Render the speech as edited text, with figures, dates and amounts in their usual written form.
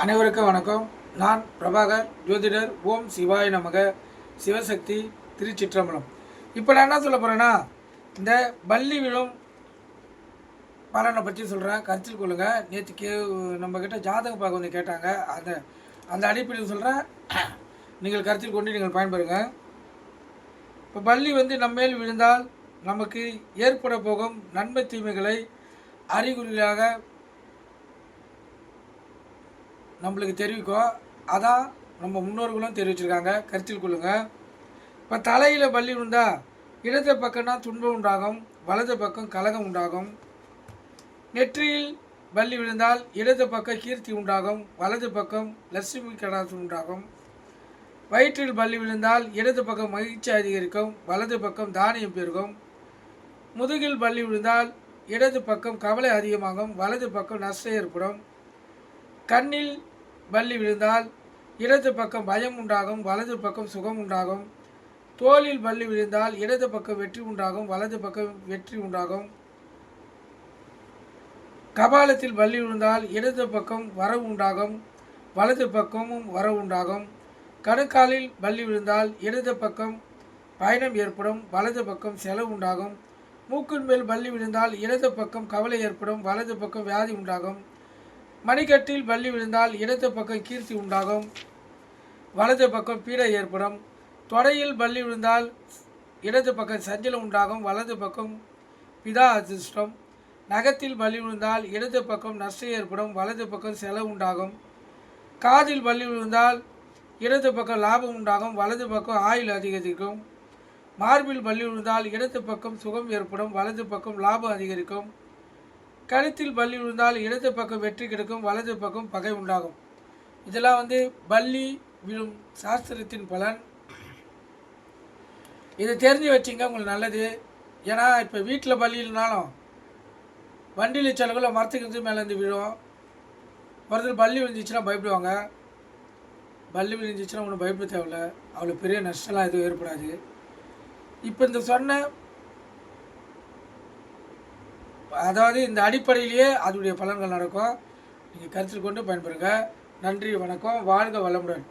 அனைவருக்கும் வணக்கம். நான் பிரபாகர், ஜோதிடர். ஓம் சிவாய நமக. சிவசக்தி, திருச்சிற்றம்பலம். இப்போ நான் என்ன சொல்ல போகிறேன்னா, இந்த பள்ளி விழும் பலனை பற்றி சொல்கிறேன், கருத்தில் கொள்ளுங்கள். நேற்று நம்மக்கிட்ட ஜாதகம் பார்க்க வந்து கேட்டாங்க, அந்த அடிப்படையில் சொல்கிறேன். நீங்கள் கருத்தில் கொண்டு நீங்கள் பயன்பெறுங்க. இப்போ பள்ளி வந்து நம்மேல் விழுந்தால் நமக்கு ஏற்பட போகும் நன்மை தீமைகளை அறிகுறியாக நம்மளுக்கு தெரிவிக்கும். அதான் நம்ம முன்னோர்களும் தெரிவிச்சிருக்காங்க, கருத்தில் கொள்ளுங்கள். இப்போ தலையில் பள்ளி விழுந்தால் இடது பக்கம்னா துன்பம் உண்டாகும், வலது பக்கம் கலகம் உண்டாகும். நெற்றியில் பள்ளி விழுந்தால் இடது பக்கம் கீர்த்தி உண்டாகும், வலது பக்கம் லட்சுமி கடாட்சம் உண்டாகும். வயிற்றில் பள்ளி விழுந்தால் இடது பக்கம் மகிழ்ச்சி அதிகரிக்கும், வலது பக்கம் தானியம் பெருகும். முதுகில் பள்ளி விழுந்தால் இடது பக்கம் கவலை அதிகமாகும், வலது பக்கம் நஷ்டம் ஏற்படும். கண்ணில் பள்ளி விழுந்தால் இடது பக்கம் பயம் உண்டாகும், வலது பக்கம் சுகம் உண்டாகும். தோளில் பள்ளி விழுந்தால் இடது பக்கம் வெற்றி உண்டாகும், வலது பக்கம் வெற்றி உண்டாகும். கபாலத்தில் பள்ளி விழுந்தால் இடது பக்கம் வரவு உண்டாகும், வலது பக்கமும் வரவு உண்டாகும். கணுக்காலில் பள்ளி விழுந்தால் இடது பக்கம் பயணம் ஏற்படும், வலது பக்கம் செலவு உண்டாகும். மூக்கின் மேல் பள்ளி விழுந்தால் இடது பக்கம் கவலை ஏற்படும், வலது பக்கம் வியாதி உண்டாகும். மணிக்கட்டில் பள்ளி விழுந்தால் இடது பக்கம் கீர்த்தி உண்டாகும், வலது பக்கம் பீடை ஏற்படும். தொடையில் பள்ளி விழுந்தால் இடது பக்கம் சஞ்சலம் உண்டாகும், வலது பக்கம் பிதா அதிர்ஷ்டம். நகத்தில் பள்ளி விழுந்தால் இடது பக்கம் நஷ்டம் ஏற்படும், வலது பக்கம் செலவு உண்டாகும். காதில் பள்ளி விழுந்தால் இடது பக்கம் லாபம் உண்டாகும், வலது பக்கம் ஆயுள் அதிகரிக்கும். மார்பில் பள்ளி விழுந்தால் இடது பக்கம் சுகம் ஏற்படும், வலது பக்கம் லாபம் அதிகரிக்கும். கழுத்தில் பள்ளி விழுந்தால் இடது பக்கம் வெற்றி கிடைக்கும், வலது பக்கம் பகை உண்டாகும். இதெல்லாம் வந்து பள்ளி விழும் சாஸ்திரத்தின் பலன். இதை தெரிஞ்சு வச்சிங்க, உங்களுக்கு நல்லது. ஏன்னா இப்போ வீட்டில் பள்ளி இல்லைனாலும் வண்டியில் செலவுல மரத்துக்கு மேலேருந்து விழும். ஒருத்தர் பள்ளி விழுந்துச்சுன்னா பயப்படுவாங்க. பள்ளி விழுந்துச்சுன்னா ஒன்றும் பயப்பட தேவையில்ல, அவ்வளோ பெரிய நஷ்டம்லாம் எதுவும் ஏற்படாது. இப்போ இந்த சொன்ன அதாவது இந்த அடிப்படையிலேயே அதனுடைய பலன்கள் நடக்கும். நீங்கள் கருத்தில் கொண்டு பயன்பெறுங்க. நன்றி, வணக்கம், வாழ்க வளமுடன்.